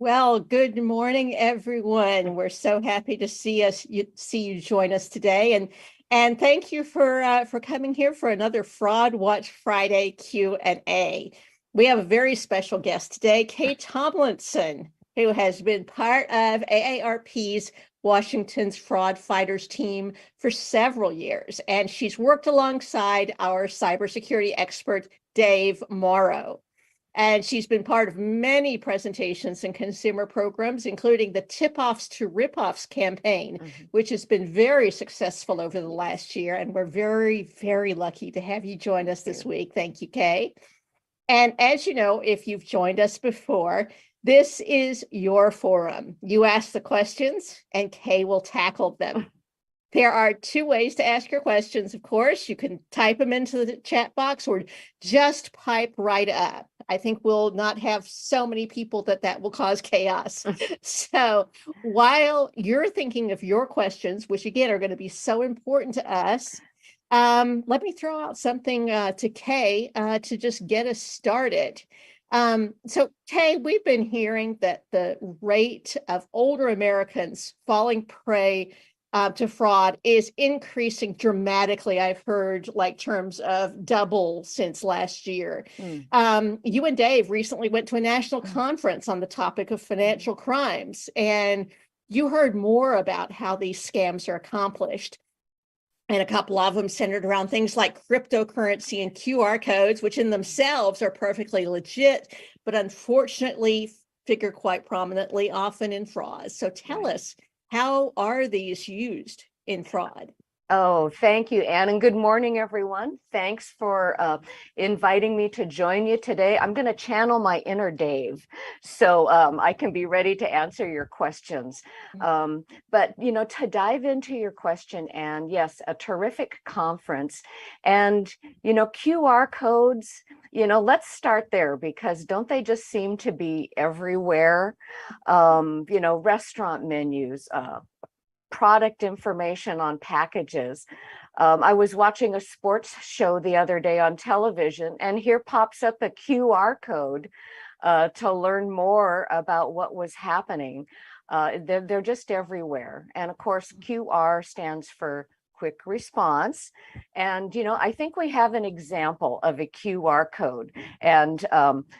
Well, good morning, everyone. We're so happy to see you join us today, and thank you for coming here for another Fraud Watch Friday Q&A. We have a very special guest today, Kay Tomlinson, who has been part of AARP's Washington's Fraud Fighters team for several years, and she's worked alongside our cybersecurity expert, Dave Morrow. And she's been part of many presentations and consumer programs, including the Tip-Offs to Rip-Offs campaign, which has been very successful over the last year. And we're very, very lucky to have you join us this week. Thank you, Kay. And as you know, if you've joined us before, this is your forum. You ask the questions and Kay will tackle them. There are two ways to ask your questions, of course. You can type them into the chat box or just pipe right up. I think we'll not have so many people that will cause chaos. So while you're thinking of your questions, which again are going to be so important to us, let me throw out something to Kay to just get us started. So Kay, we've been hearing that the rate of older Americans falling prey to fraud is increasing dramatically. I've heard like terms of double since last year. You and Dave recently went to a national conference on the topic of financial crimes, and you heard more about how these scams are accomplished. And a couple of them centered around things like cryptocurrency and QR codes, which in themselves are perfectly legit, but unfortunately figure quite prominently often in fraud. So tell us, how are these used in fraud? Oh, thank you, Anne, and good morning, everyone. Thanks for inviting me to join you today. I'm going to channel my inner Dave, so I can be ready to answer your questions. But, to dive into your question, Anne, yes, a terrific conference. And, QR codes, let's start there, because don't they just seem to be everywhere? Restaurant menus, product information on packages. I was watching a sports show the other day on television, and here pops up a QR code to learn more about what was happening. They're just everywhere. And of course, QR stands for quick response. And, I think we have an example of a QR code. And,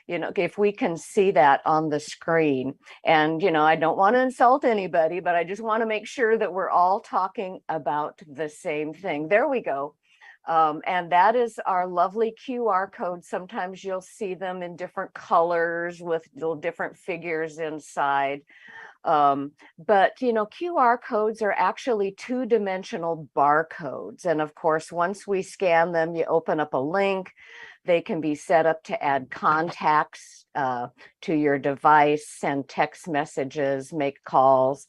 if we can see that on the screen, and, I don't want to insult anybody, but I just want to make sure that we're all talking about the same thing. There we go. And that is our lovely QR code. Sometimes you'll see them in different colors with little different figures inside. But QR codes are actually two-dimensional barcodes. And of course, once we scan them, you open up a link. They can be set up to add contacts to your device, send text messages, make calls.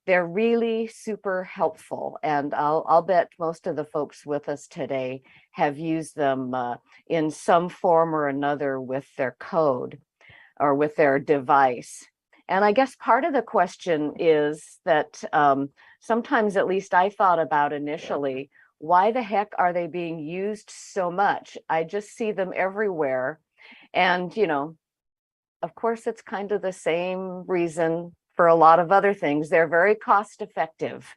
They're really super helpful. And I'll bet most of the folks with us today have used them in some form or another with their code or with their device. And I guess part of the question is that sometimes, at least I thought about initially, why the heck are they being used so much? I just see them everywhere. And, of course, it's kind of the same reason for a lot of other things. They're very cost effective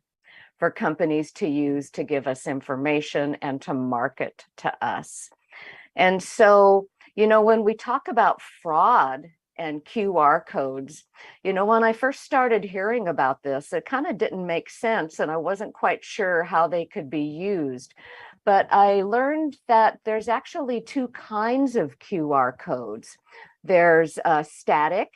for companies to use to give us information and to market to us. And so, when we talk about fraud and QR codes, when I first started hearing about this, it kind of didn't make sense, and I wasn't quite sure how they could be used. But I learned that there's actually two kinds of QR codes. There's static.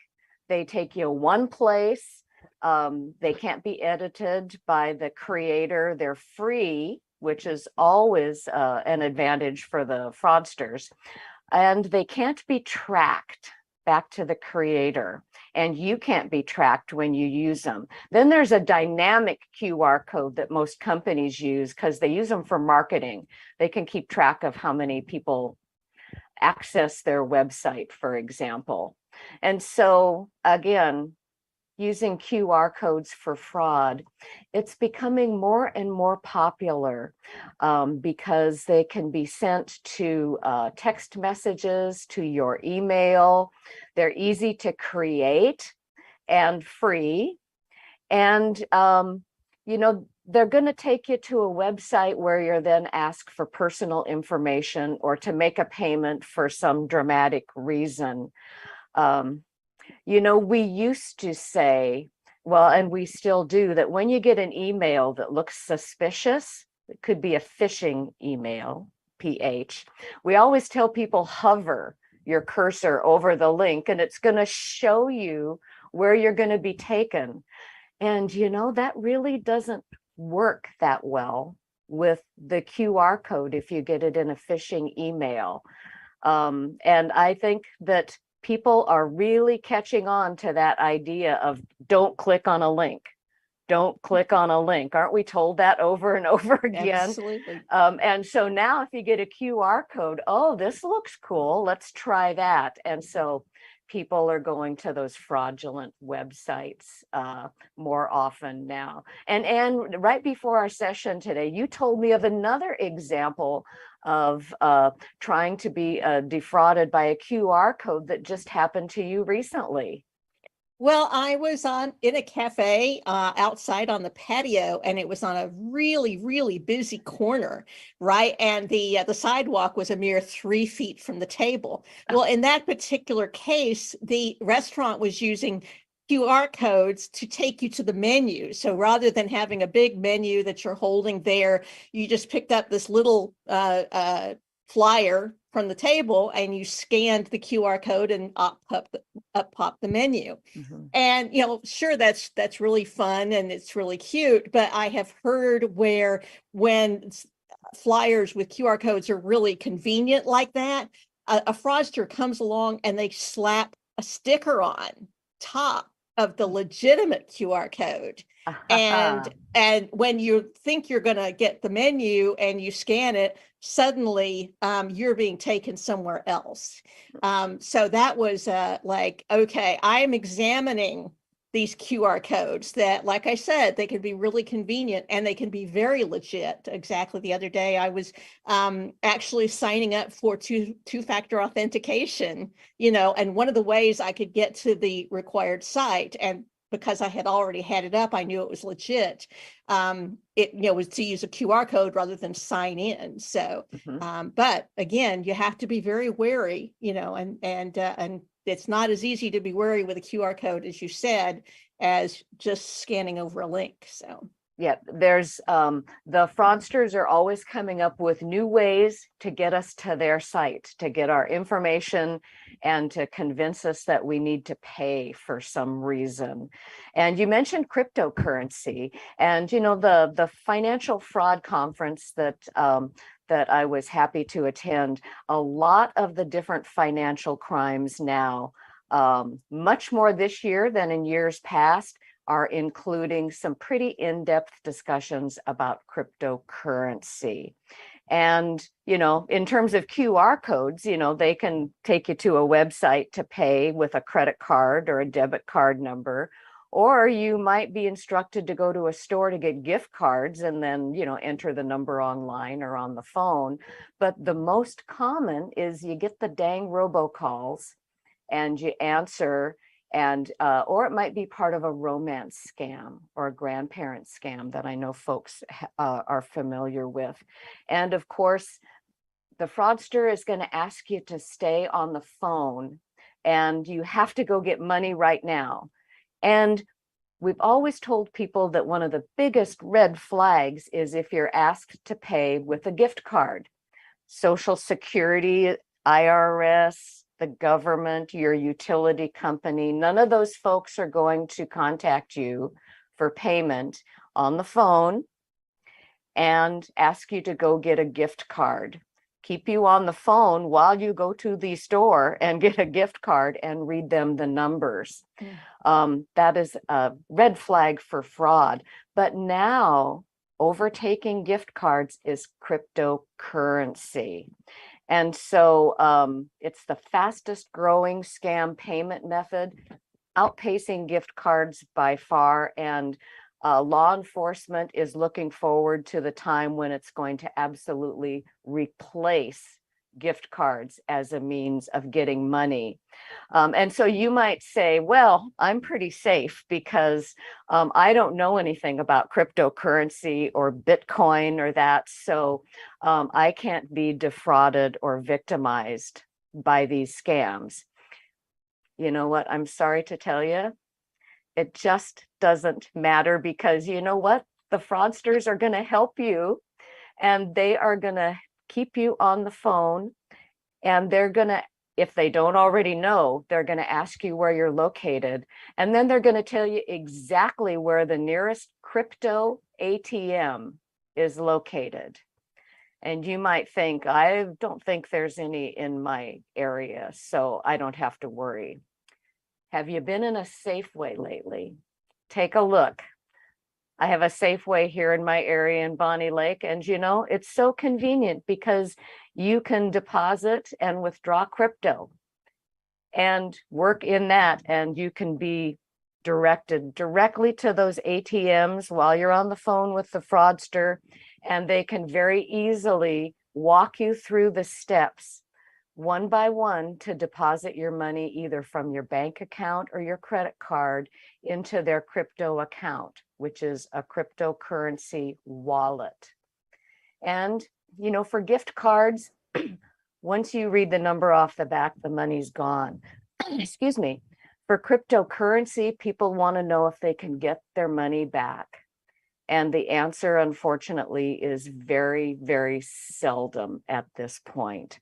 They take you one place. They can't be edited by the creator. They're free, which is always an advantage for the fraudsters. And they can't be tracked back to the creator, and you can't be tracked when you use them. Then there's a dynamic QR code that most companies use because they use them for marketing. They can keep track of how many people access their website, for example. And so again, using QR codes for fraud, it's becoming more and more popular because they can be sent to text messages, to your email. They're easy to create. and free. And, they're going to take you to a website where you're then asked for personal information or to make a payment for some dramatic reason. We used to say, well, and we still do, that when you get an email that looks suspicious, it could be a phishing email, PH. We always tell people hover your cursor over the link and it's going to show you where you're going to be taken. And, that really doesn't work that well with the QR code if you get it in a phishing email. And I think that people are really catching on to that idea of don't click on a link. Don't click on a link. Aren't we told that over and over again? Absolutely. And so now if you get a QR code, oh, this looks cool, let's try that. And so people are going to those fraudulent websites more often now. And right before our session today, you told me of another example of trying to be defrauded by a QR code that just happened to you recently. Well, I was in a cafe outside on the patio, and it was on a really, really busy corner, right? And the sidewalk was a mere 3 feet from the table. Well, in that particular case, the restaurant was using QR codes to take you to the menu. So rather than having a big menu that you're holding there, you just picked up this little flyer from the table and you scanned the QR code and up popped the menu. Mm-hmm. And sure, that's really fun and it's really cute, but I have heard where when flyers with QR codes are really convenient like that, a fraudster comes along and they slap a sticker on top of the legitimate QR code. And when you think you're going to get the menu and you scan it, suddenly you're being taken somewhere else. So that was like, okay, I'm examining these QR codes that, like I said, they can be really convenient and they can be very legit. Exactly. The other day, I was actually signing up for two-factor authentication, and one of the ways I could get to the required site, and because I had already had it up, I knew it was legit. It was to use a QR code rather than sign in. So, but again, you have to be very wary, and it's not as easy to be wary with a QR code, as you said, as just scanning over a link. So. Yeah, there's the fraudsters are always coming up with new ways to get us to their site, to get our information and to convince us that we need to pay for some reason. And you mentioned cryptocurrency, and the financial fraud conference that I was happy to attend, a lot of the different financial crimes now, much more this year than in years past, are including some pretty in-depth discussions about cryptocurrency. And, in terms of QR codes, they can take you to a website to pay with a credit card or a debit card number, or you might be instructed to go to a store to get gift cards and then, enter the number online or on the phone. But the most common is you get the dang robocalls and you answer, and or it might be part of a romance scam or a grandparent scam that I know folks are familiar with. And of course, the fraudster is going to ask you to stay on the phone and you have to go get money right now. And we've always told people that one of the biggest red flags is if you're asked to pay with a gift card. Social Security, IRS, the government, your utility company, none of those folks are going to contact you for payment on the phone and ask you to go get a gift card. Keep you on the phone while you go to the store and get a gift card and read them the numbers. That is a red flag for fraud. But now overtaking gift cards is cryptocurrency. And so it's the fastest growing scam payment method, outpacing gift cards by far. And law enforcement is looking forward to the time when it's going to absolutely replace gift cards as a means of getting money. And so you might say, well, I'm pretty safe because I don't know anything about cryptocurrency or Bitcoin or that. So I can't be defrauded or victimized by these scams. You know what? I'm sorry to tell you, it just doesn't matter, because you know what? The fraudsters are going to help you, and they are going to keep you on the phone, and they're going to, if they don't already know, they're going to ask you where you're located, and then they're going to tell you exactly where the nearest crypto ATM is located. And you might think, I don't think there's any in my area, so I don't have to worry. Have you been in a Safeway lately? Take a look. I have a Safeway here in my area in Bonnie Lake, and you know, it's so convenient because you can deposit and withdraw crypto and work in that, and you can be directed directly to those ATMs while you're on the phone with the fraudster, and they can very easily walk you through the steps one by one to deposit your money either from your bank account or your credit card into their crypto account, which is a cryptocurrency wallet. And, you know, for gift cards, once you read the number off the back, the money's gone. Excuse me. For cryptocurrency, people want to know if they can get their money back. And the answer, unfortunately, is very, very seldom at this point.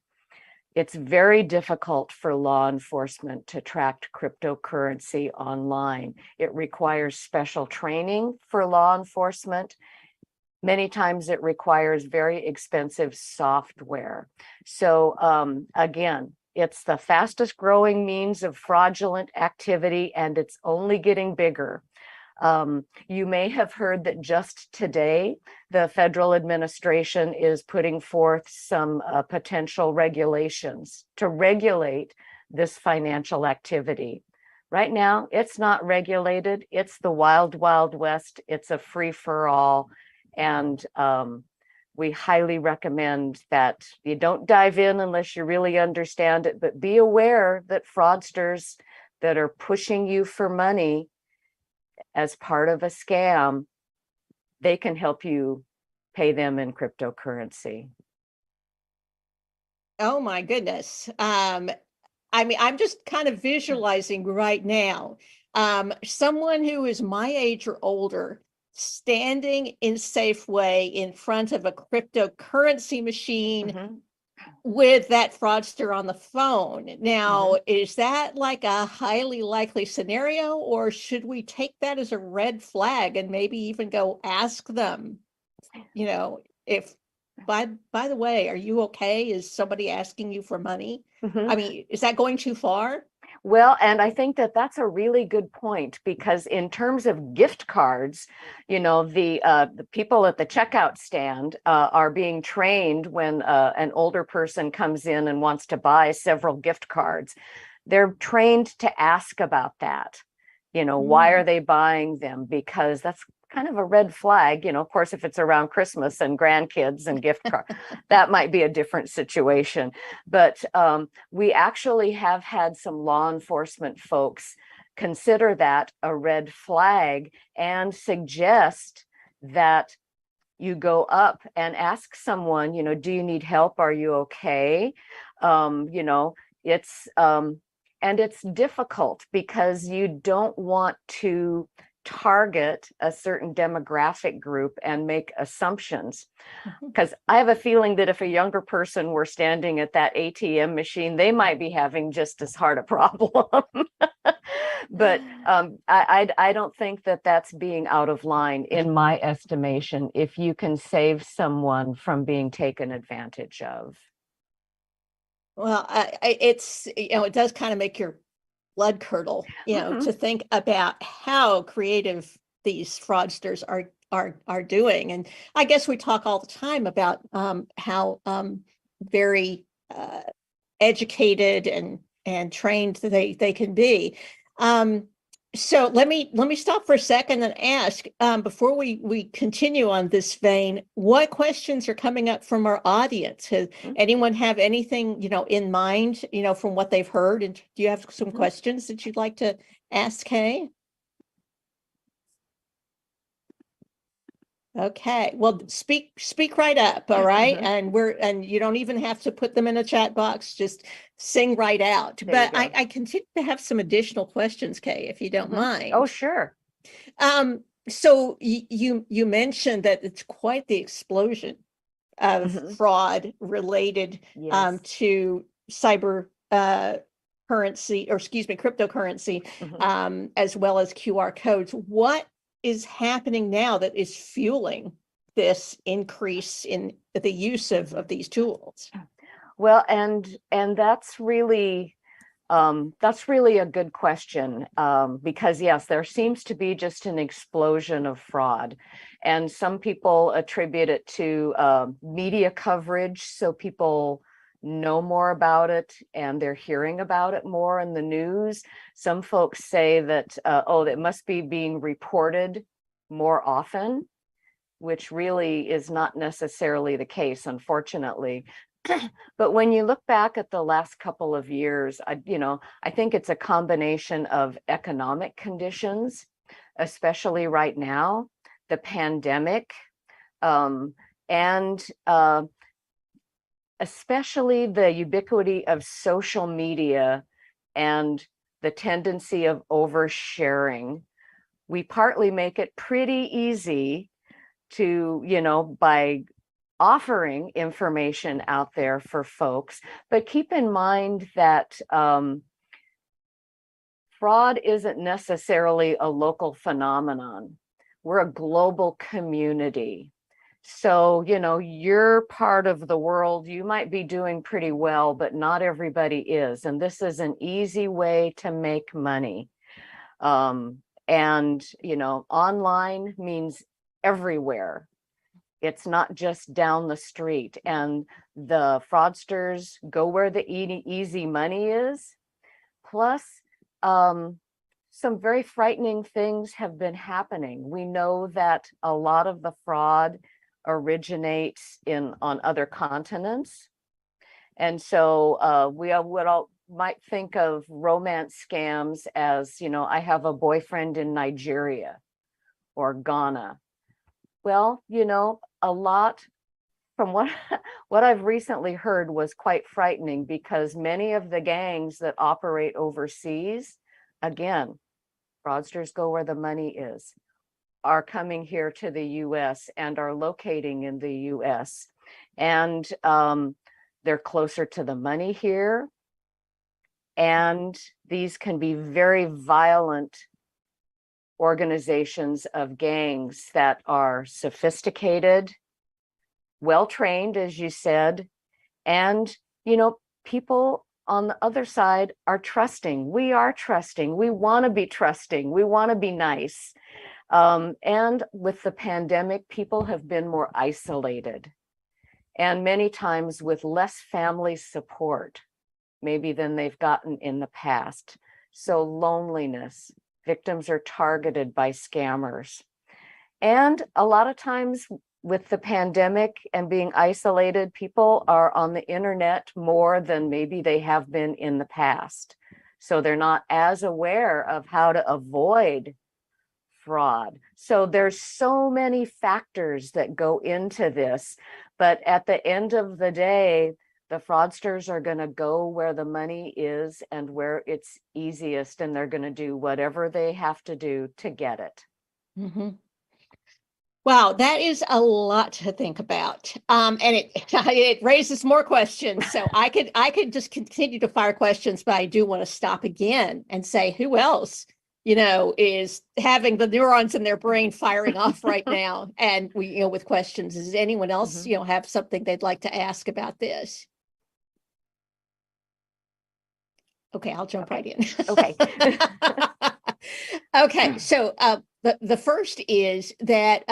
It's very difficult for law enforcement to track cryptocurrency online. It requires special training for law enforcement. Many times it requires very expensive software. So again, it's the fastest growing means of fraudulent activity, and it's only getting bigger. You may have heard that just today, the federal administration is putting forth some potential regulations to regulate this financial activity. Right now, it's not regulated. It's the wild, wild west. It's a free-for-all. And we highly recommend that you don't dive in unless you really understand it, but be aware that fraudsters that are pushing you for money as part of a scam, they can help you pay them in cryptocurrency. Oh my goodness. I mean, I'm just kind of visualizing right now, someone who is my age or older standing in Safeway in front of a cryptocurrency machine with that fraudster on the phone. Now, is that like a highly likely scenario, or should we take that as a red flag and maybe even go ask them, you know, if by the way, are you okay? Is somebody asking you for money? I mean, is that going too far? Well, and I think that that's a really good point, because in terms of gift cards, you know, the people at the checkout stand are being trained when an older person comes in and wants to buy several gift cards. They're trained to ask about that. You know, why are they buying them? Because that's kind of a red flag. You know, of course, if it's around Christmas and grandkids and gift card, that might be a different situation. But we actually have had some law enforcement folks consider that a red flag and suggest that you go up and ask someone, you know, do you need help? Are you okay? You know, it's and it's difficult because you don't want to target a certain demographic group and make assumptions. Because I have a feeling that if a younger person were standing at that ATM machine, they might be having just as hard a problem. But I don't think that that's being out of line, in my estimation, if you can save someone from being taken advantage of. Well, it's, you know, it does kind of make your blood curdle, you know, to think about how creative these fraudsters are doing. And I guess we talk all the time about how very educated and trained they can be. So let me stop for a second and ask, before we continue on this vein, what questions are coming up from our audience? Has anyone have anything, in mind, from what they've heard? And do you have some questions that you'd like to ask Kay? Okay, well, speak right up, all right? And you don't even have to put them in a chat box, just sing right out. But I continue to have some additional questions, Kay, if you don't mind. Oh, sure. So you mentioned that it's quite the explosion of fraud related to cyber currency, or excuse me, cryptocurrency, as well as QR codes. What is happening now that is fueling this increase in the use of these tools? Well, and that's really a good question, because yes, there seems to be just an explosion of fraud, and some people attribute it to media coverage, so people know more about it and they're hearing about it more in the news. Some folks say that, it must be being reported more often, which really is not necessarily the case, unfortunately. But when you look back at the last couple of years, I think it's a combination of economic conditions, especially right now, the pandemic, and especially the ubiquity of social media and the tendency of oversharing. We partly make it pretty easy to, by offering information out there for folks, but keep in mind that fraud isn't necessarily a local phenomenon. We're a global community. So, your part of the world, you might be doing pretty well, but not everybody is. And this is an easy way to make money. And, online means everywhere. It's not just down the street. And the fraudsters go where the easy money is. Plus, some very frightening things have been happening. We know that a lot of the fraud originates on other continents. And so we might think of romance scams as, I have a boyfriend in Nigeria or Ghana. Well, a lot from what I've recently heard was quite frightening, because many of the gangs that operate overseas, again, fraudsters go where the money is, are coming here to the US and are locating in the US. And they're closer to the money here. And these can be very violent organizations of gangs that are sophisticated, well-trained, as you said, and people on the other side are trusting. We are trusting. We want to be trusting. We want to be nice. And with the pandemic, people have been more isolated, and many times with less family support, maybe than they've gotten in the past. So loneliness, victims are targeted by scammers. And a lot of times with the pandemic and being isolated, people are on the internet more than maybe they have been in the past. So they're not as aware of how to avoid fraud. So there's so many factors that go into this, but at the end of the day, the fraudsters are going to go where the money is and where it's easiest, and they're going to do whatever they have to do to get it. Wow, that is a lot to think about. And it raises more questions. So I could just continue to fire questions, but I do want to stop again and say, who else, is having the neurons in their brain firing off right now? And we, with questions, does anyone else, have something they'd like to ask about this? Okay, I'll jump right in. Okay. Okay, so the first is that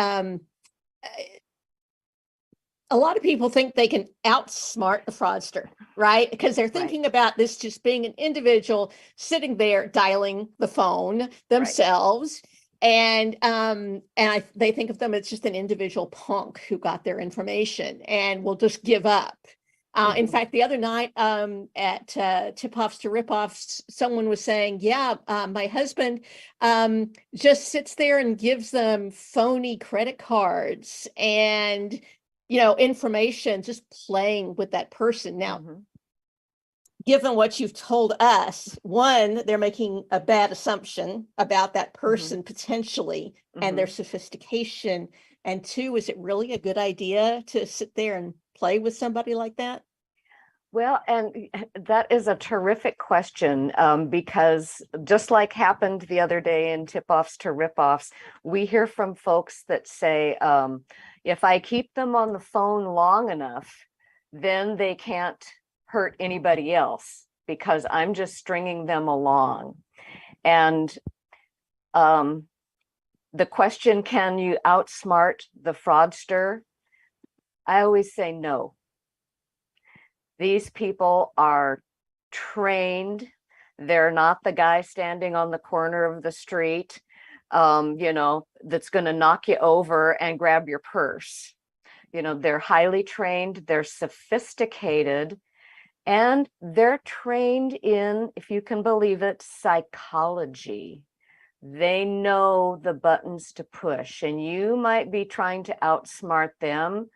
a lot of people think they can outsmart the fraudster, right? Because they're thinking about this just being an individual sitting there dialing the phone themselves. And they think of them as just an individual punk who got their information and will just give up. In fact, the other night at Tip-Offs to Rip-Offs, someone was saying, yeah, my husband just sits there and gives them phony credit cards and, information, just playing with that person. Now, given what you've told us, one, they're making a bad assumption about that person potentially and their sophistication. And two, is it really a good idea to sit there and play with somebody like that? Well, and that is a terrific question, because just like happened the other day in Tip-Offs to Rip-Offs, we hear from folks that say, if I keep them on the phone long enough, then they can't hurt anybody else because I'm just stringing them along. And the question, can you outsmart the fraudster? I always say no. These people are trained. They're not the guy standing on the corner of the street, that's going to knock you over and grab your purse. They're highly trained, they're sophisticated, and they're trained in, if you can believe it, psychology. They know the buttons to push, and you might be trying to outsmart them.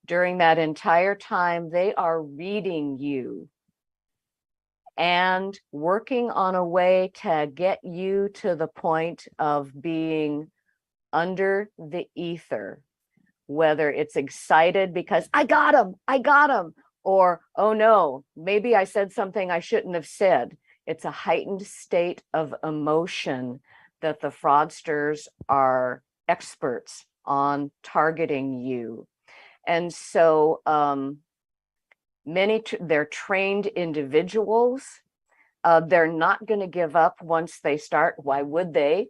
During that entire time, they are reading you and working on a way to get you to the point of being under the ether, whether it's excited because I got him, or, oh no, maybe I said something I shouldn't have said. It's a heightened state of emotion that the fraudsters are experts on targeting you. And so they're trained individuals. They're not going to give up once they start. Why would they?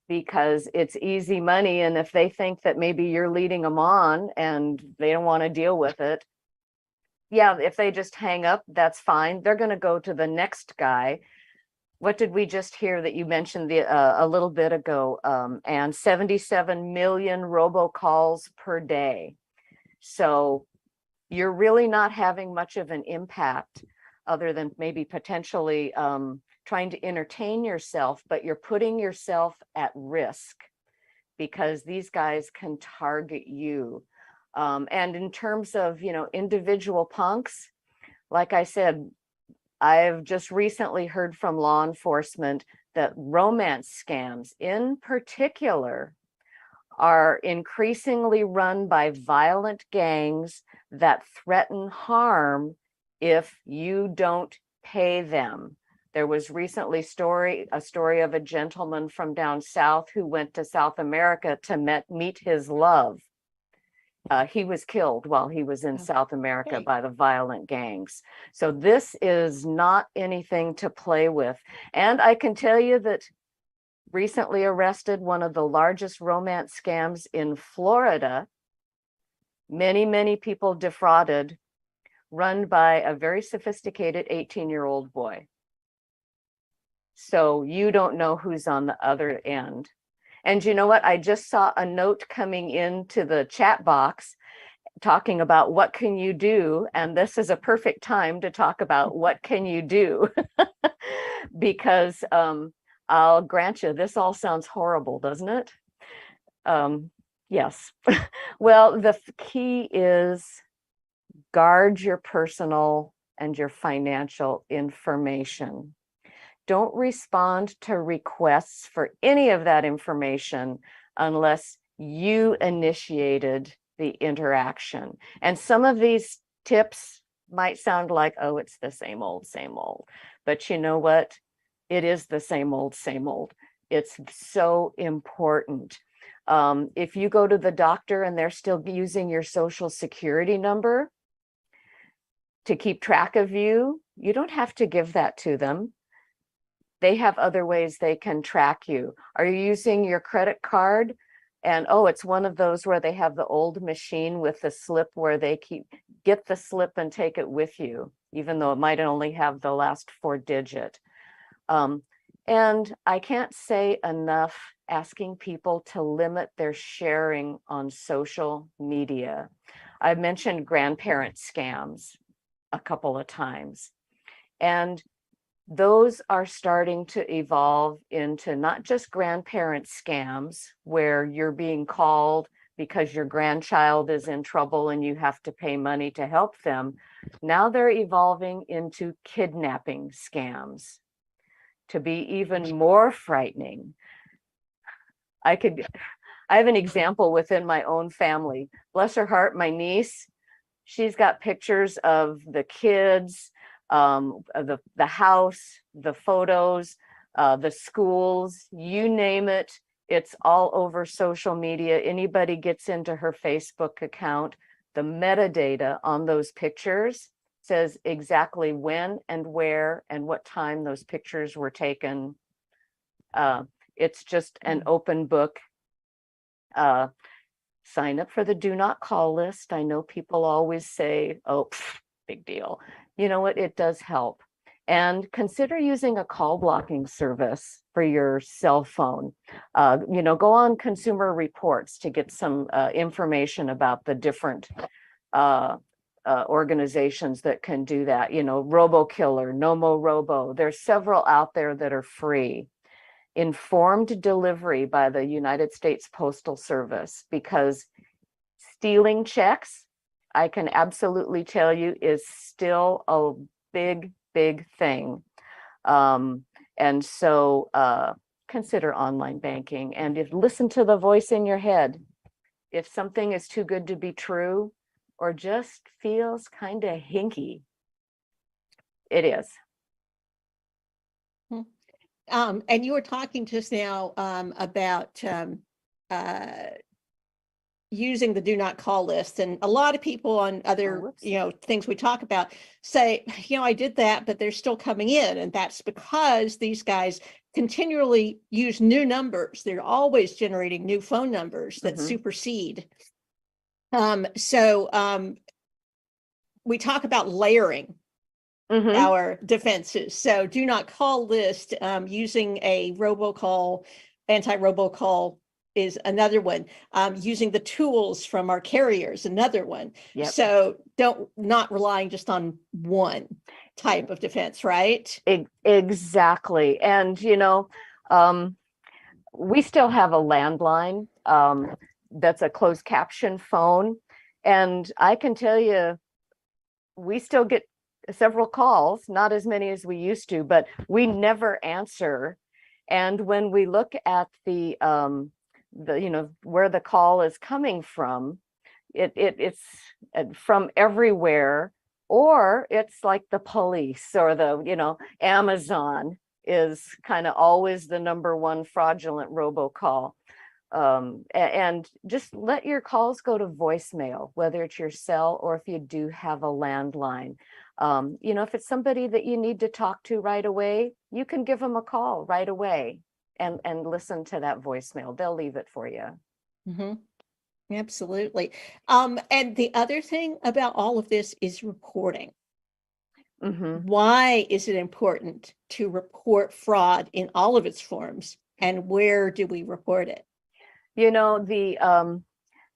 Because it's easy money. And if they think that maybe you're leading them on and they don't want to deal with it, yeah, if they just hang up, that's fine. They're going to go to the next guy. What did we just hear that you mentioned a little bit ago? And 77 million robocalls per day. So you're really not having much of an impact other than maybe potentially trying to entertain yourself, but you're putting yourself at risk because these guys can target you. And in terms of, individual punks, like I said, I've just recently heard from law enforcement that romance scams in particular are increasingly run by violent gangs that threaten harm if you don't pay them. There was recently a story of a gentleman from down south who went to South America to meet his love. He was killed while he was in South America by the violent gangs. So this is not anything to play with. And I can tell you that recently arrested one of the largest romance scams in Florida. Many, many people defrauded, run by a very sophisticated 18-year-old boy. So you don't know who's on the other end. And you know what? I just saw a note coming into the chat box talking about what can you do? And this is a perfect time to talk about what can you do? Because I'll grant you, this all sounds horrible, doesn't it? Yes. Well, the key is guard your personal and your financial information. Don't respond to requests for any of that information unless you initiated the interaction. And some of these tips might sound like, oh, it's the same old, same old. But you know what? It is the same old, same old. It's so important. If you go to the doctor and they're still using your social security number to keep track of you, you don't have to give that to them. They have other ways they can track you. Are you using your credit card? And oh, it's one of those where they have the old machine with the slip where they get the slip and take it with you, even though it might only have the last 4-digit. And I can't say enough asking people to limit their sharing on social media. I've mentioned grandparent scams a couple of times, and those are starting to evolve into not just grandparent scams where you're being called because your grandchild is in trouble and you have to pay money to help them. Now they're evolving into kidnapping scams, to be even more frightening. I have an example within my own family. Bless her heart, my niece, she's got pictures of the kids, the house, the photos, the schools, you name it. It's all over social media. Anybody gets into her Facebook account, the metadata on those pictures says exactly when and where and what time those pictures were taken. It's just an open book. Sign up for the do not call list. I know people always say, oh, big deal. You know what? It does help. And consider using a call blocking service for your cell phone. Go on Consumer Reports to get some information about the different organizations that can do that. RoboKiller, NomoRobo. There's several out there that are free. Informed delivery by the United States Postal Service, because stealing checks, I can absolutely tell you, is still a big, big thing. And so consider online banking, and listen to the voice in your head. If something is too good to be true or just feels kind of hinky, it is. And you were talking just now about using the do not call list, and a lot of people on other things we talk about say, I did that, but they're still coming in, and that's because these guys continually use new numbers. They're always generating new phone numbers that supersede. So we talk about layering our defenses. So do not call list, using a robocall, anti-robocall is another one. Using the tools from our carriers, another one. Yep. So not relying just on one type of defense, right? Exactly. And, we still have a landline that's a closed caption phone. And I can tell you, we still get several calls, not as many as we used to, but we never answer. And when we look at the where the call is coming from, it's from everywhere, or it's like the police or the Amazon is kind of always the number one fraudulent robocall. And just let your calls go to voicemail, whether it's your cell or if you do have a landline. If it's somebody that you need to talk to right away, you can give them a call right away and listen to that voicemail. They'll leave it for you. Absolutely. And the other thing about all of this is reporting. Why is it important to report fraud in all of its forms, and where do we report it?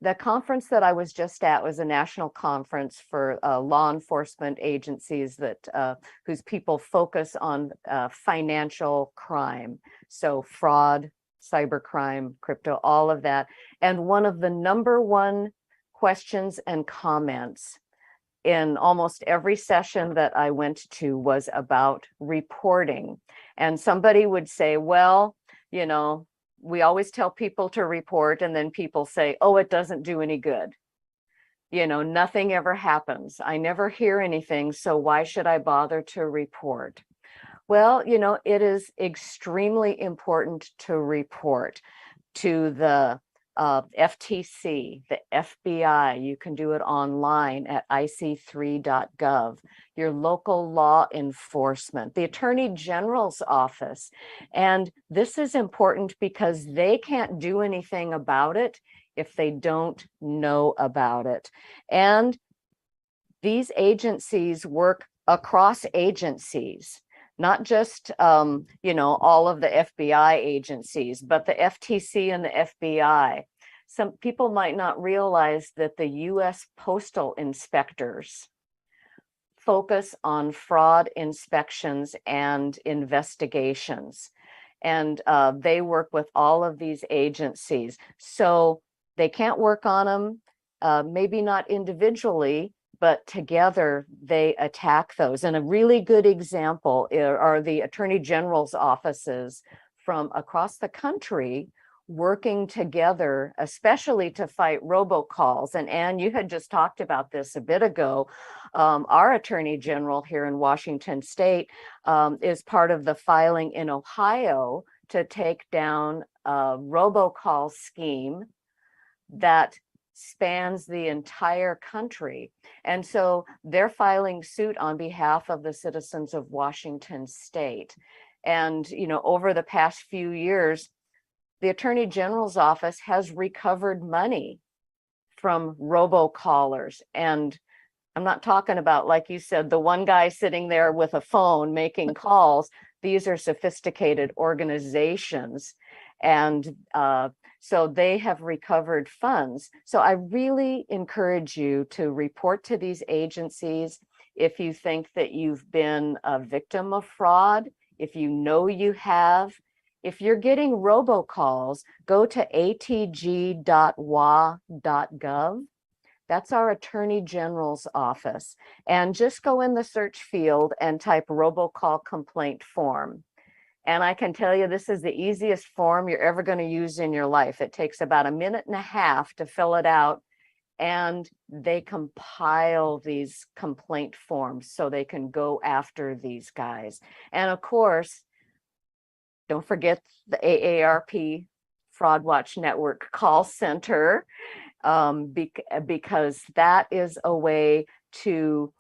The conference that I was just at was a national conference for law enforcement agencies that whose people focus on financial crime. So fraud, cybercrime, crypto, all of that. And one of the number one questions and comments in almost every session that I went to was about reporting. And somebody would say, well, we always tell people to report, and then people say, oh, it doesn't do any good. Nothing ever happens. I never hear anything, so why should I bother to report? Well, it is extremely important to report to the FTC, the FBI, you can do it online at ic3.gov, your local law enforcement, the Attorney General's office. And this is important because they can't do anything about it if they don't know about it. And these agencies work across agencies, not just, all of the FBI agencies, but the FTC and the FBI. Some people might not realize that the US postal inspectors focus on fraud inspections and investigations. And they work with all of these agencies. So they can't work on them, maybe not individually, but together they attack those. And a really good example are the Attorney General's offices from across the country working together, especially to fight robocalls. And Anne, you had just talked about this a bit ago. Our Attorney General here in Washington State is part of the filing in Ohio to take down a robocall scheme that spans the entire country. And so they're filing suit on behalf of the citizens of Washington State. And, over the past few years, the Attorney General's office has recovered money from robocallers. And I'm not talking about, like you said, the one guy sitting there with a phone making calls. These are sophisticated organizations. And so they have recovered funds. So I really encourage you to report to these agencies if you think that you've been a victim of fraud, if you know you have. If you're getting robocalls, go to atg.wa.gov. That's our Attorney General's office. And just go in the search field and type robocall complaint form. And I can tell you, this is the easiest form you're ever going to use in your life. It takes about 1.5 minutes to fill it out. And they compile these complaint forms so they can go after these guys. And of course, don't forget the AARP Fraud Watch Network call center, because that is a way to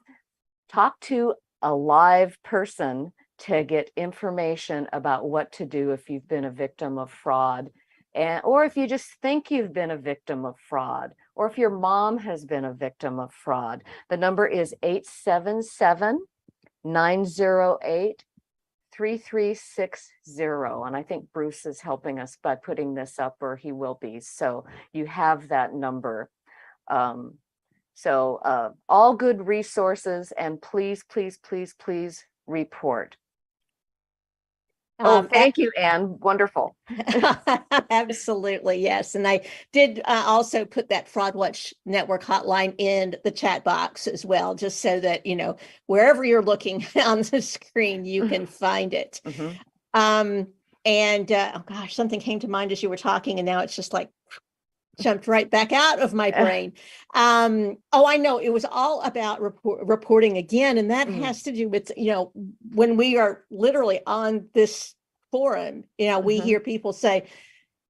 talk to a live person to get information about what to do if you've been a victim of fraud, or if you just think you've been a victim of fraud, or if your mom has been a victim of fraud. The number is 877-908-3360. And I think Bruce is helping us by putting this up, or he will be. So you have that number. All good resources, and please, please, please, please report. Thank you, Anne. Wonderful. Absolutely, yes. And I did also put that Fraud Watch Network hotline in the chat box as well, just so that, wherever you're looking on the screen, you can find it. Oh gosh, something came to mind as you were talking, and now it's just like jumped right back out of my brain. I know, it was all about reporting again, and that has to do with, when we are literally on this forum, we hear people say,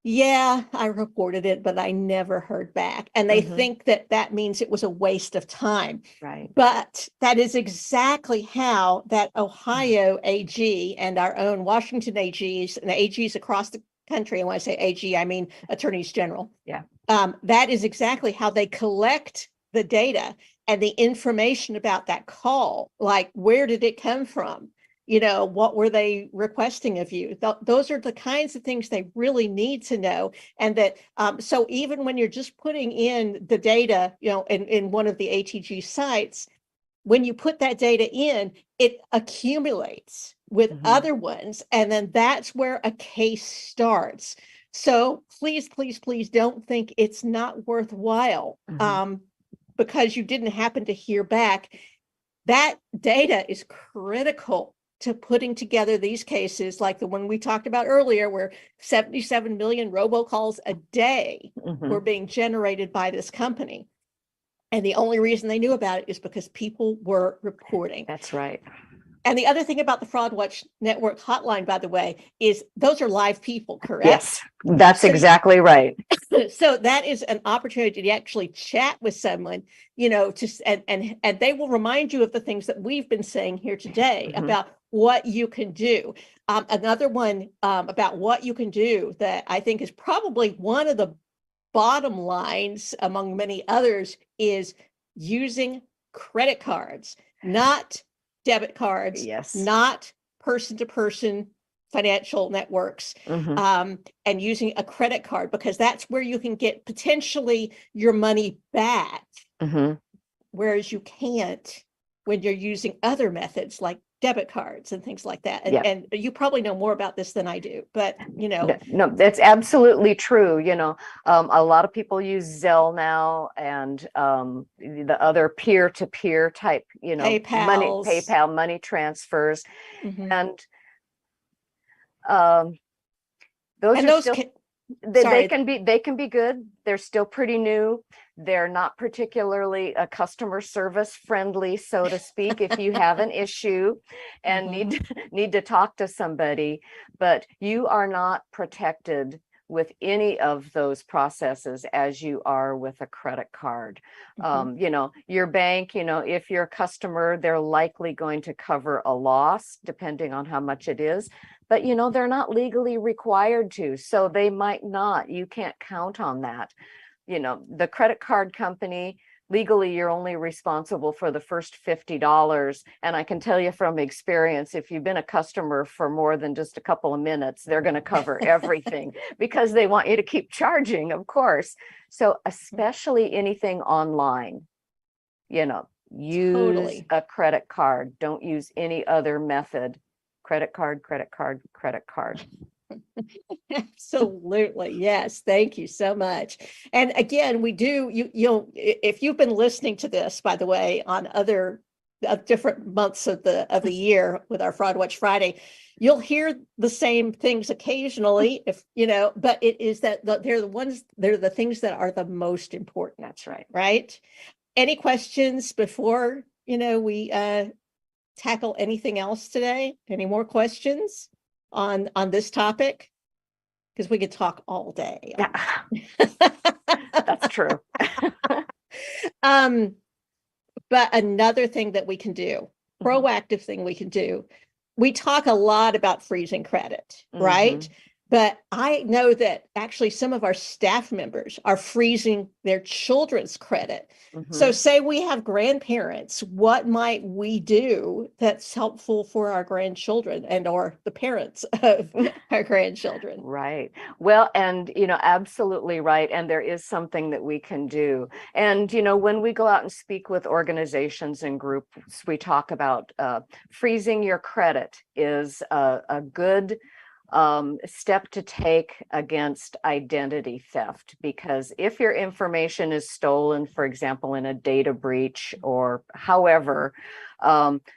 yeah, I reported it, but I never heard back. And they think that that means it was a waste of time. Right. But that is exactly how that Ohio AG and our own Washington AGs and the AGs across the country, and when I say AG, I mean attorneys general. Yeah. That is exactly how they collect the data and the information about that call. Like, where did it come from? What were they requesting of you? Those are the kinds of things they really need to know. And that, so even when you're just putting in the data, in one of the ATG sites, when you put that data in, it accumulates with other ones. And then that's where a case starts. So please, please, please don't think it's not worthwhile because you didn't happen to hear back. That data is critical to putting together these cases like the one we talked about earlier, where 77 million robocalls a day were being generated by this company. And the only reason they knew about it is because people were reporting. That's right. And the other thing about the Fraud Watch Network hotline, by the way, is those are live people, correct? Yes, that's exactly right. So that is an opportunity to actually chat with someone, and they will remind you of the things that we've been saying here today about what you can do. Another one about what you can do that I think is probably one of the bottom lines among many others is using credit cards, not debit cards, Yes. not person-to-person financial networks, and using a credit card, because that's where you can get potentially your money back, whereas you can't when you're using other methods like debit cards and things like that. And you probably know more about this than I do, but No, that's absolutely true. A lot of people use Zelle now, and the other peer-to-peer type, PayPal money transfers, and those are still they can be good. They're still pretty new. They're not particularly customer service friendly, so to speak, if you have an issue and need to talk to somebody, but you are not protected with any of those processes as you are with a credit card. Your bank, if you're a customer, they're likely going to cover a loss depending on how much it is, but they're not legally required to, so they might not. You can't count on that. The credit card company, legally, you're only responsible for the first $50. And I can tell you from experience, if you've been a customer for more than just a couple of minutes, they're going to cover everything because they want you to keep charging, of course. So especially anything online, use a credit card. Don't use any other method. Credit card, credit card, credit card. Absolutely. Yes. Thank you so much. And again, we do, if you've been listening to this, by the way, on other different months of the year with our Fraud Watch Friday, you'll hear the same things occasionally, but it is that they're the things that are the most important. That's right. Right. Any questions before, we tackle anything else today? Any more questions on this topic? Because we could talk all day. That's true. But another thing that we can do, proactive thing we can do, we talk a lot about freezing credit, right? But I know that actually some of our staff members are freezing their children's credit. So say we have grandparents, what might we do that's helpful for our grandchildren and or the parents of our grandchildren? Right. Well, and, absolutely right. And there is something that we can do. And, when we go out and speak with organizations and groups, we talk about freezing your credit is a good step to take against identity theft, because if your information is stolen, for example, in a data breach or however,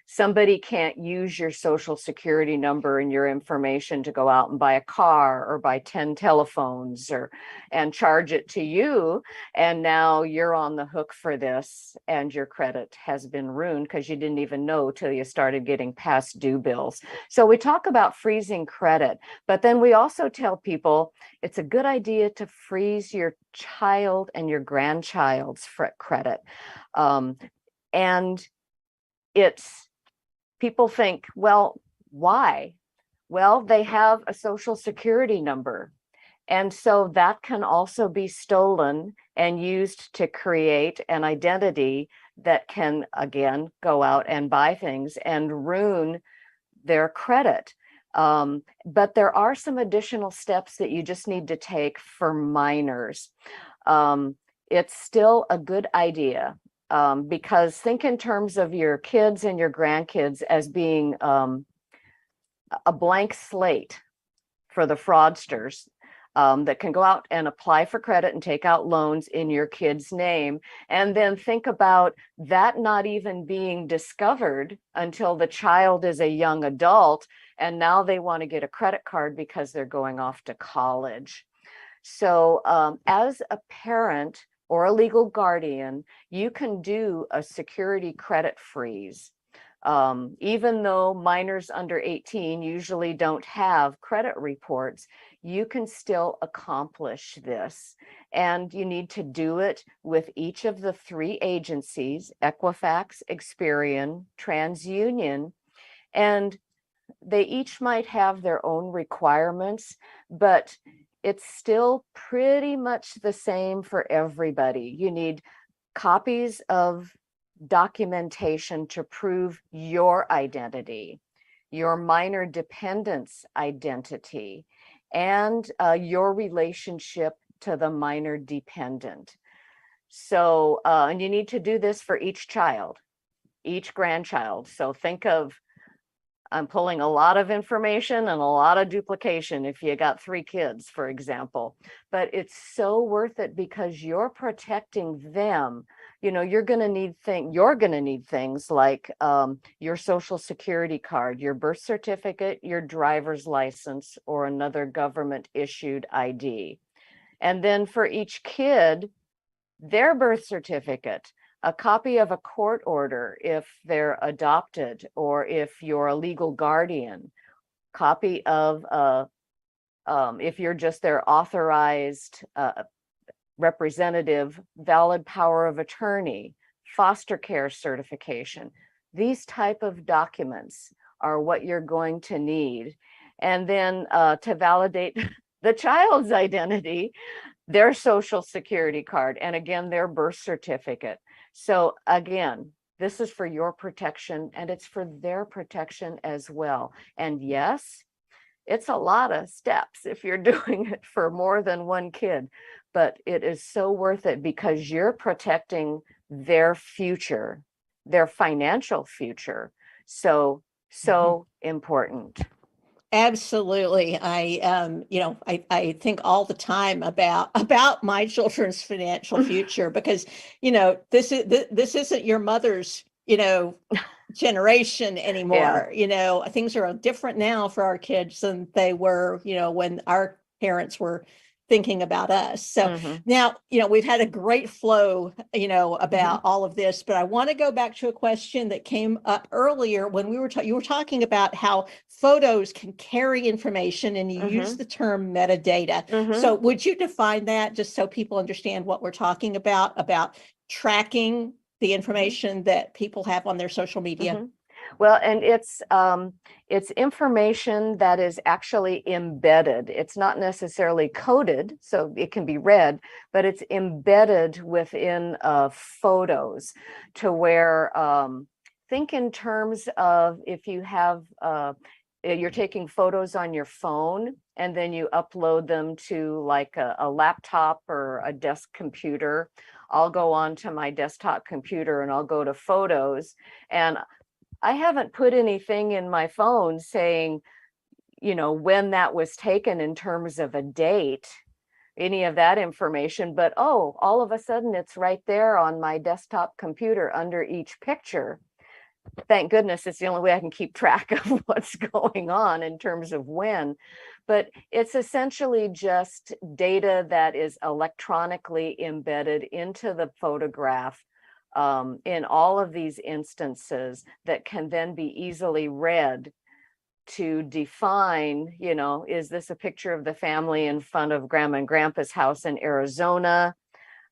somebody can't use your social security number and your information to go out and buy a car or buy 10 telephones and charge it to you. And now you're on the hook for this and your credit has been ruined because you didn't even know till you started getting past due bills. So we talk about freezing credit, but then we also tell people it's a good idea to freeze your child and your grandchild's credit. And people think, well, why? Well, they have a social security number. And so that can also be stolen and used to create an identity that can, again, go out and buy things and ruin their credit. But there are some additional steps that you just need to take for minors. It's still a good idea. Because think in terms of your kids and your grandkids as being a blank slate for the fraudsters that can go out and apply for credit and take out loans in your kid's name. And then think about that not even being discovered until the child is a young adult, and now they want to get a credit card because they're going off to college. So as a parent or a legal guardian, you can do a security credit freeze. Even though minors under 18 usually don't have credit reports, you can still accomplish this. And you need to do it with each of the 3 agencies, Equifax, Experian, TransUnion, and they each might have their own requirements, but it's still pretty much the same for everybody. You need copies of documentation to prove your identity, your minor dependent's identity, and your relationship to the minor dependent. So, and you need to do this for each child, each grandchild. So think of, I'm pulling a lot of information and a lot of duplication if you got 3 kids, for example, but it's so worth it because you're protecting them. You know, you're going to need things like your social security card, your birth certificate, your driver's license, or another government issued ID. And then for each kid, their birth certificate, a copy of a court order if they're adopted or if you're a legal guardian, copy of if you're just their authorized representative, valid power of attorney, foster care certification. These type of documents are what you're going to need. And then to validate the child's identity, their social security card, and again, their birth certificate. So again, this is for your protection and it's for their protection as well. And yes, it's a lot of steps if you're doing it for more than 1 kid, but it is so worth it because you're protecting their future, their financial future. So important. Absolutely. I think all the time about my children's financial future because, this isn't your mother's, generation anymore. Things are different now for our kids than they were, when our parents were thinking about us. So now, we've had a great flow, about all of this, but I want to go back to a question that came up earlier when you were talking about how photos can carry information and you use the term metadata. So would you define that just so people understand what we're talking about tracking the information that people have on their social media? Well, and it's information that is actually embedded. It's not necessarily coded, so it can be read, but it's embedded within photos to where, think in terms of if you have, you're taking photos on your phone and then you upload them to like a laptop or a desk computer. I'll go on to my desktop computer and I'll go to photos, and I haven't put anything in my phone saying, when that was taken in terms of a date, any of that information, but all of a sudden it's right there on my desktop computer under each picture. Thank goodness, it's the only way I can keep track of what's going on in terms of when. But it's essentially just data that is electronically embedded into the photograph in all of these instances that can then be easily read to define, is this a picture of the family in front of Grandma and Grandpa's house in Arizona?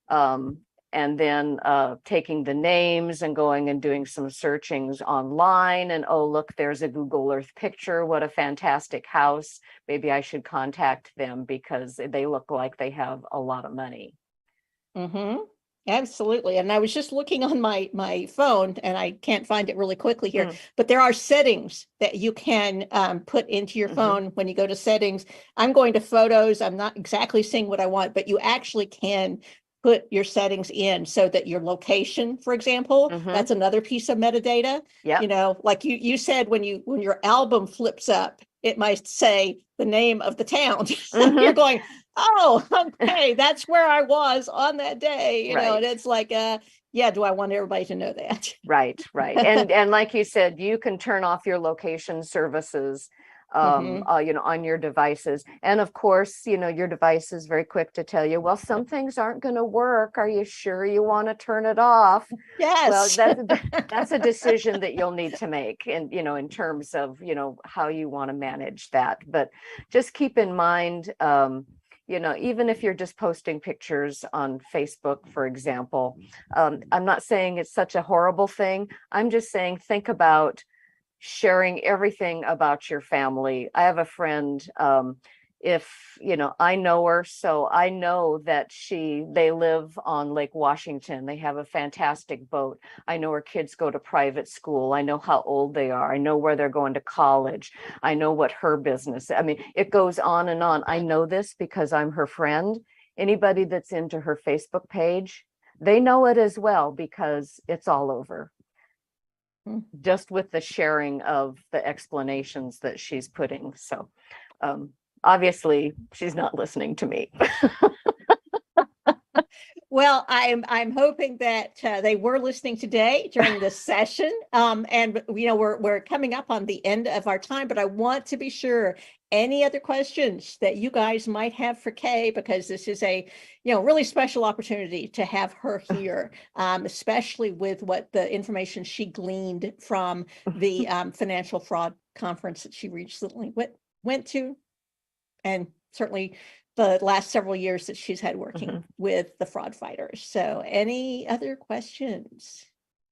And then taking the names and going and doing some searchings online and, look, there's a Google Earth picture. What a fantastic house. Maybe I should contact them because they look like they have a lot of money. Absolutely. And I was just looking on my phone and I can't find it really quickly here, but there are settings that you can put into your phone when you go to settings. I'm going to photos. I'm not exactly seeing what I want, but you actually can put your settings in so that your location, for example, that's another piece of metadata. Like you said, when your album flips up, it might say the name of the town. You're going, okay, that's where I was on that day, and it's like, do I want everybody to know that? Right. And like you said, you can turn off your location services on your devices. And of course, your device is very quick to tell you, well, some things aren't going to work. Are you sure you want to turn it off? Well, Yes. that's a decision that you'll need to make, and in terms of how you want to manage that. But just keep in mind, even if you're just posting pictures on Facebook, for example, I'm not saying it's such a horrible thing. I'm just saying, think about sharing everything about your family. I have a friend, if I know her, so I know that they live on Lake Washington. They have a fantastic boat. I know her kids go to private school. I know how old they are. I know where they're going to college. I know what her business, I mean, it goes on and on. I know this because I'm her friend. Anybody that's into her Facebook page, they know it as well, because it's all over. Just with the sharing of the explanations that she's putting. So obviously she's not listening to me. Well, I'm hoping that they were listening today during this session. And we're coming up on the end of our time, but I want to be sure any other questions that you guys might have for Kay, because this is a really special opportunity to have her here, especially with what the information she gleaned from the financial fraud conference that she recently went to, and certainly the last several years that she's had working with the fraud fighters. So any other questions?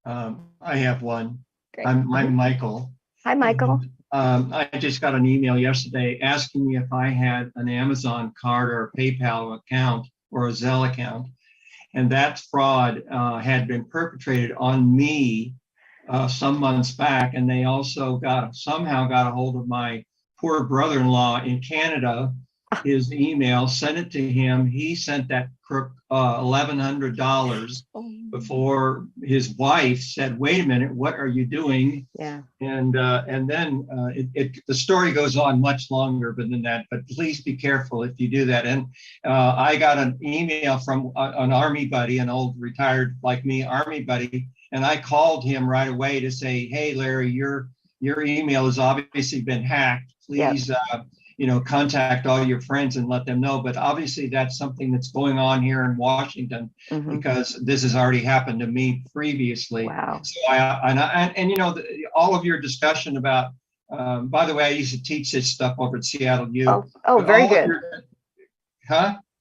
I have one. Great. I'm Michael. Hi, Michael. I just got an email yesterday asking me if I had an Amazon card or a PayPal account or a Zelle account. And that fraud had been perpetrated on me some months back. And they also somehow got a hold of my poor brother-in-law in Canada, his email, sent it to him. He sent that crook $1,100 before his wife said, wait a minute, what are you doing? Yeah. And then the story goes on much longer than that, but please be careful if you do that. And I got an email from an Army buddy, an old retired like me Army buddy, and I called him right away to say, hey, Larry, your email has obviously been hacked. Please, contact all your friends and let them know. But obviously that's something that's going on here in Washington, because this has already happened to me previously. Wow. So all of your discussion about, by the way, I used to teach this stuff over at Seattle U. Very good.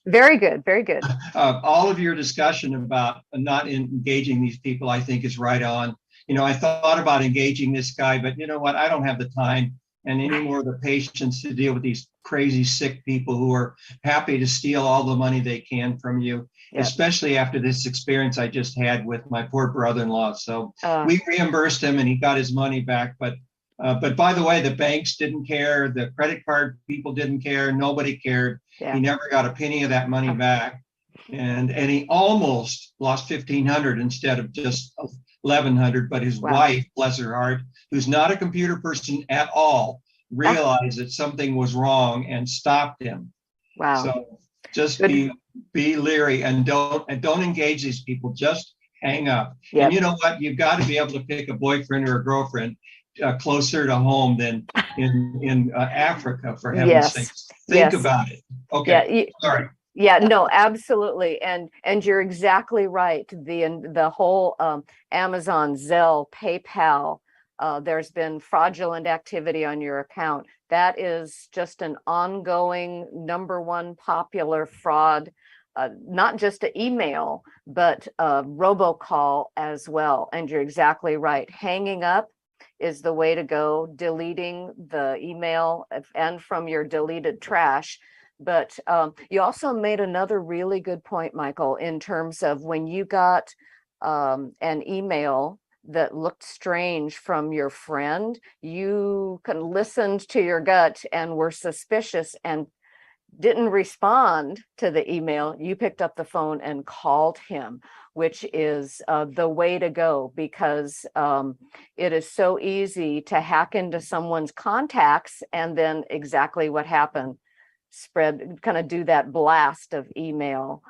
Very good. Very good. All of your discussion about not engaging these people, I think, is right on. I thought about engaging this guy, but you know what? I don't have the time and any more of the patience to deal with these crazy, sick people who are happy to steal all the money they can from you, especially after this experience I just had with my poor brother-in-law. So we reimbursed him and he got his money back. But by the way, the banks didn't care. The credit card people didn't care. Nobody cared. Yeah. He never got a penny of that money back. And he almost lost $1,500 instead of just $1,100, but his wife, bless her heart, who's not a computer person at all, realized that something was wrong and stopped him. Wow. So just be leery and don't engage these people. Just hang up. Yep. And you know what? You've got to be able to pick a boyfriend or a girlfriend closer to home than in Africa, for heaven's sakes. Think about it. Okay. Sorry. Yeah, no, absolutely. And you're exactly right. The whole Amazon, Zelle, PayPal, there's been fraudulent activity on your account. That is just an ongoing #1 popular fraud, not just an email, but robocall as well. And you're exactly right. Hanging up is the way to go, deleting the email and from your deleted trash. But you also made another really good point, Michael, in terms of when you got an email that looked strange from your friend, you listened to your gut and were suspicious and didn't respond to the email. You picked up the phone and called him, which is the way to go, because it is so easy to hack into someone's contacts and then exactly what happened. Do that blast of email.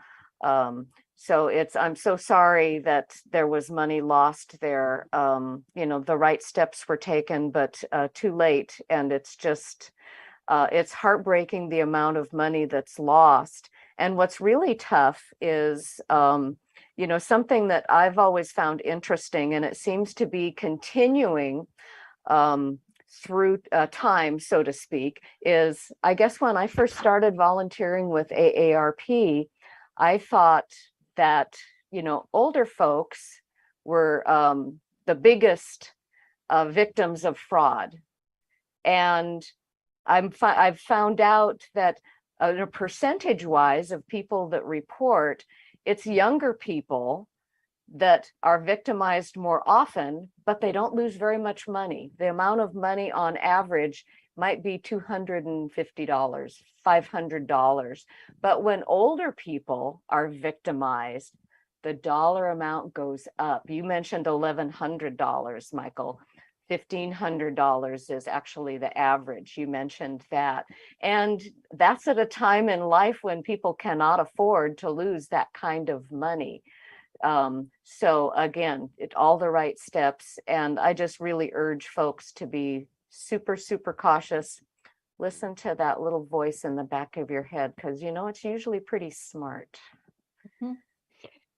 So I'm so sorry that there was money lost there. The right steps were taken, but too late. And it's just, it's heartbreaking the amount of money that's lost. And what's really tough is, something that I've always found interesting, and it seems to be continuing through time, so to speak, is I guess when I first started volunteering with AARP, I thought that, older folks were the biggest victims of fraud. And I've found out that percentage-wise of people that report, it's younger people that are victimized more often, but they don't lose very much money. The amount of money on average might be $250, $500. But when older people are victimized, the dollar amount goes up. You mentioned $1,100, Michael. $1,500 is actually the average. You mentioned that. And that's at a time in life when people cannot afford to lose that kind of money. So again, all the right steps. And I just really urge folks to be super, super cautious. Listen to that little voice in the back of your head, because it's usually pretty smart. Mm-hmm.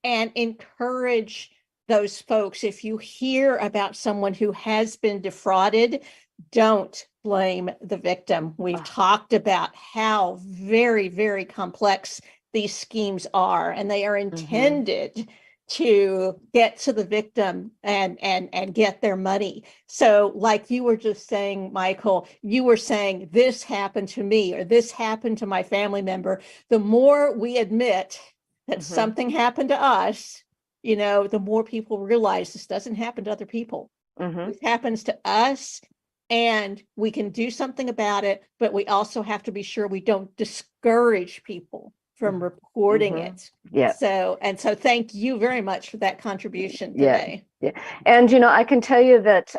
And encourage those folks, if you hear about someone who has been defrauded, don't blame the victim. We've talked about how very, very complex these schemes are, and they are intended to get to the victim and get their money. So like you were just saying, Michael, you were saying this happened to me or this happened to my family member. The more we admit that something happened to us, the more people realize this doesn't happen to other people. This happens to us, and we can do something about it, but we also have to be sure we don't discourage people from reporting it. Yeah. So thank you very much for that contribution today. Yeah. And, I can tell you that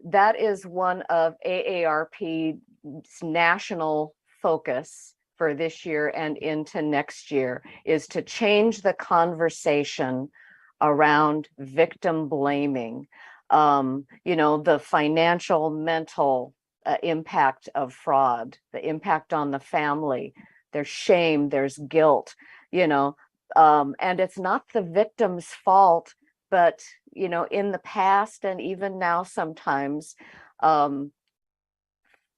that is one of AARP's national focus for this year and into next year, is to change the conversation around victim blaming. The financial, mental impact of fraud, the impact on the family. There's shame, there's guilt, and it's not the victim's fault, but, in the past and even now sometimes,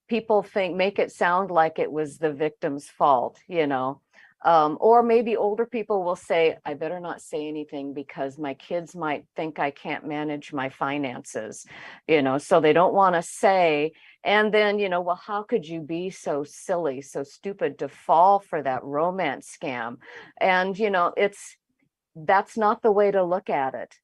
people make it sound like it was the victim's fault, or maybe older people will say, I better not say anything because my kids might think I can't manage my finances, so they don't want to say. And then, well, how could you be so silly, so stupid to fall for that romance scam? And, that's not the way to look at it.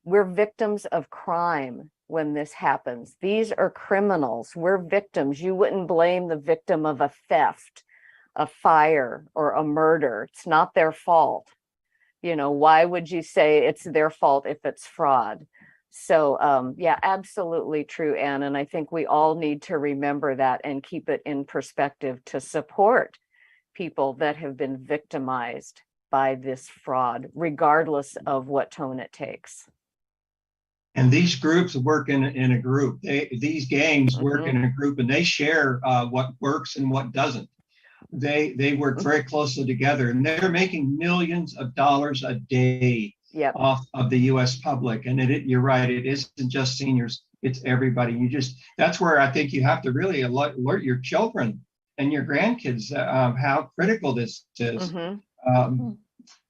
We're victims of crime when this happens. These are criminals. We're victims. You wouldn't blame the victim of a theft, a fire, or a murder. It's not their fault. Why would you say it's their fault if it's fraud? So yeah, absolutely true, Anne. And I think we all need to remember that and keep it in perspective to support people that have been victimized by this fraud, regardless of what tone it takes. And these groups work in a group. These gangs work in a group, and they share what works and what doesn't. They work very closely together, and they're making millions of dollars a day off of the U.S. public. And you're right, it isn't just seniors, it's everybody. That's where I think you have to really alert your children and your grandkids how critical this is.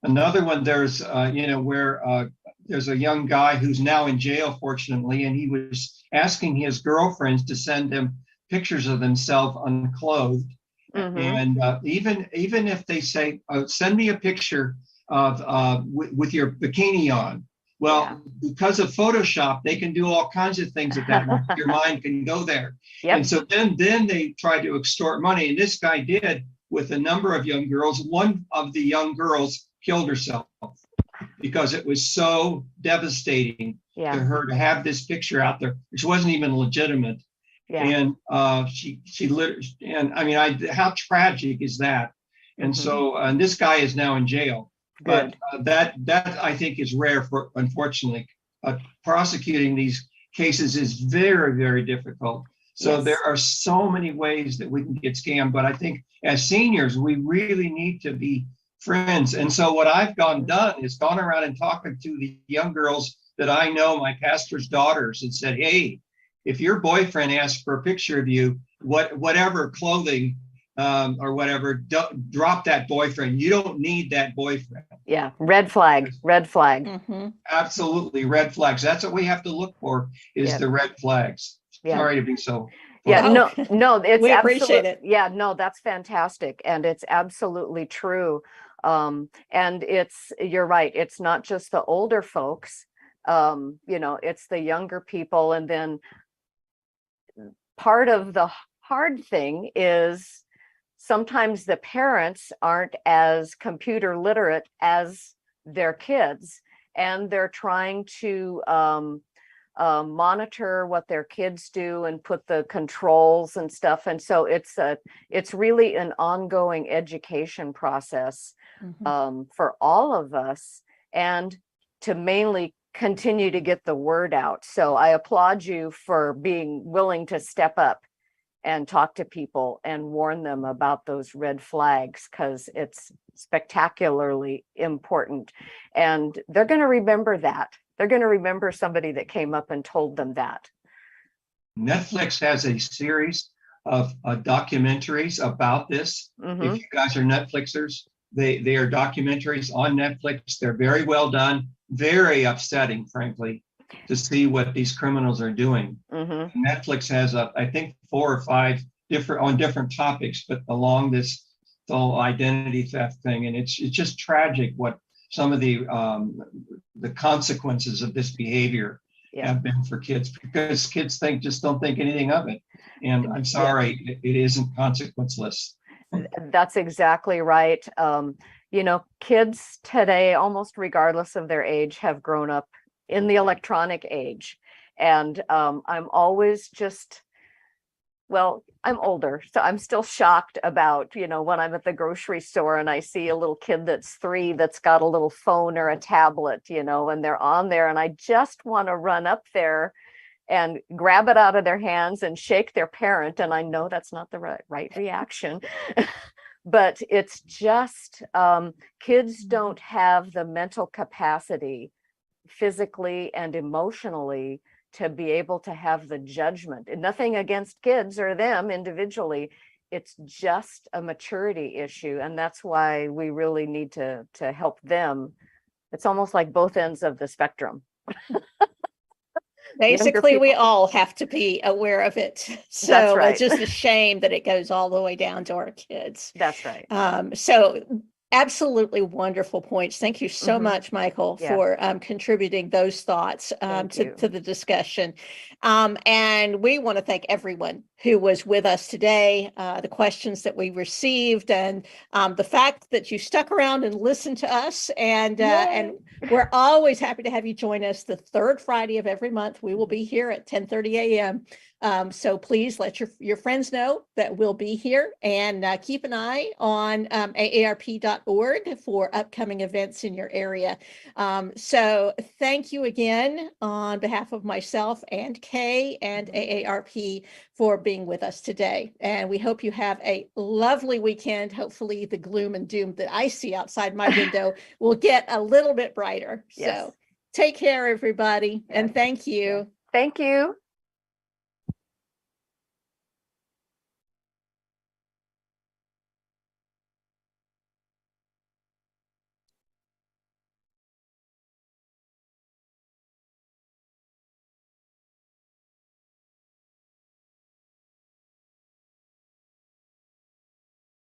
Another one, there's where there's a young guy who's now in jail, fortunately, and he was asking his girlfriends to send him pictures of themselves unclothed. And even if they say, send me a picture of with your bikini on. Well, because of Photoshop, they can do all kinds of things with that. Your mind can go there. And so then they try to extort money. And this guy did with a number of young girls. One of the young girls killed herself because it was so devastating to her to have this picture out there, which wasn't even legitimate. And she literally, and I mean, how tragic is that? And so, and this guy is now in jail. But Good. that I think is rare. For unfortunately, prosecuting these cases is very, very difficult. So Yes. there are so many ways that we can get scammed. But I think as seniors, we really need to be friends. And so what I've done is gone around and talking to the young girls that I know, my pastor's daughters, and said, hey, if your boyfriend asks for a picture of you, whatever clothing or whatever, drop that boyfriend. You don't need that boyfriend. Yeah. Red flag. Red flag. Mhm. Absolutely, red flags. That's what we have to look for, is Yeah. the red flags. Yeah. Sorry to be so. Yeah, Oh, no, it's we appreciate absolutely, it. yeah, no, that's fantastic. And it's absolutely true. And you're right. It's not just the older folks, it's the younger people. And then part of the hard thing is sometimes the parents aren't as computer literate as their kids, and they're trying to monitor what their kids do and put the controls and stuff. And so it's really an ongoing education process for all of us, and to mainly continue to get the word out. So I applaud you for being willing to step up and talk to people and warn them about those red flags, because it's spectacularly important. And they're going to remember that. They're going to remember somebody that came up and told them that. Netflix has a series of documentaries about this. Mhm. If you guys are Netflixers, they are documentaries on Netflix. They're very well done, very upsetting, frankly, to see what these criminals are doing. Mhm. Netflix has, I think, 4 or 5 different topics, but along this whole identity theft thing. And it's just tragic what some of the consequences of this behavior Yeah. have been for kids, because kids just don't think anything of it. And I'm sorry, it isn't consequenceless. That's exactly right. Kids today, almost regardless of their age, have grown up in the electronic age. And I'm always I'm older, so I'm still shocked about, when I'm at the grocery store and I see a little kid that's 3 that's got a little phone or a tablet, and they're on there, and I just want to run up there and grab it out of their hands and shake their parent. And I know that's not the right reaction. But it's just, kids don't have the mental capacity physically and emotionally to be able to have the judgment. And nothing against kids or them individually. It's just a maturity issue. And that's why we really need to help them. It's almost like both ends of the spectrum. Basically, we all have to be aware of it. So That's right. It's just a shame that it goes all the way down to our kids. That's right. So absolutely wonderful points. Thank you so much, Michael, for contributing those thoughts to the discussion. And we want to thank everyone who was with us today, the questions that we received, and the fact that you stuck around and listened to us. And we're always happy to have you join us the 3rd Friday of every month. We will be here at 10:30 a.m. So please let your friends know that we'll be here, and keep an eye on aarp.org for upcoming events in your area. So thank you again on behalf of myself and Kay and AARP for being with us today. And we hope you have a lovely weekend. Hopefully the gloom and doom that I see outside my window will get a little bit brighter. Yes. So take care, everybody. And thank you. Thank you.